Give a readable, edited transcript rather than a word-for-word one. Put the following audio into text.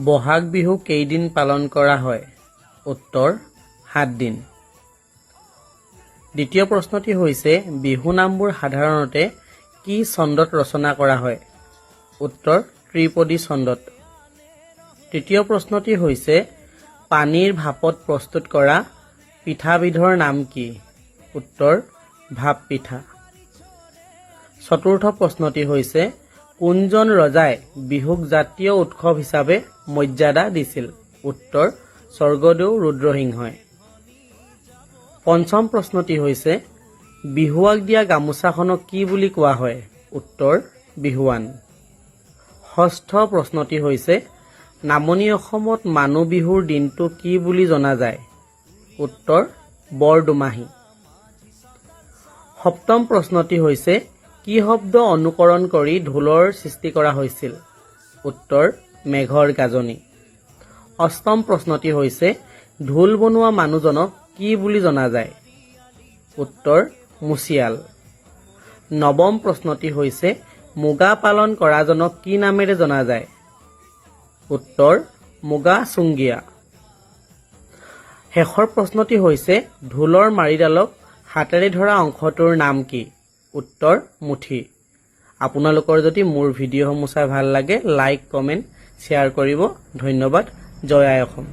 বহাগ বিহু কেইদিন পালন কৰা হয়? উত্তৰ 7 দিন। দ্বিতীয় প্ৰশ্নটি হৈছে বিহু নামবোৰ সাধাৰণতে কি ছন্দত ৰচনা কৰা হয়? উত্তৰ ত্ৰিপদী ছন্দত। তৃতীয় প্ৰশ্নটি হৈছে পানীৰ ভাপত প্ৰস্তুত কৰা পিঠাবিধৰ নাম কি? উত্তৰ ভাপ পিঠা। চতুৰ্থ প্ৰশ্নটি হৈছে কোনজন ৰজাই বিহুক জাতীয় উৎসৱ হিচাপে মৰ্যাদা দিছিল? উত্তৰ স্বৰ্গদেউ ৰুদ্ৰসিংহই। পঞ্চম প্ৰশ্নটি হৈছে বিহুৱাক দিয়া গামোচাখনক কি বুলি কোৱা হয়? উত্তৰ বিহুৱান। ষষ্ঠ প্ৰশ্নটি হৈছে নামনি অসমত মানুহ বিহুৰ দিনটো কি বুলি জনা যায়? উত্তৰ বৰদুমাহী। সপ্তম প্ৰশ্নটি হৈছে কি শব্দ অনুকৰণ কৰি ঢোলৰ সৃষ্টি কৰা হৈছিল? উত্তৰ মেঘৰ গাজনি। অষ্টম প্ৰশ্নটি হৈছে ঢোল বনোৱা মানুহজনক কি বুলি জনা যায়? উত্তৰ মুচিয়াল। নৱম প্ৰশ্নটি হৈছে মুগা পালন কৰাজনক কি নামেৰে জনা যায়? উত্তৰ মুগা চুংগীয়া। শেষৰ প্ৰশ্নটি হৈছে ঢোলৰ মাৰিডালক হাতেৰে ধৰা অংশটোৰ নাম কি? উত্তৰ মুঠি। আপোনালোকৰ যদি মোৰ ভিডিঅ'সমূহ চাই ভাল লাগে লাইক কমেণ্ট শ্বেয়াৰ কৰিব। ধন্যবাদ। জয় আই অসম।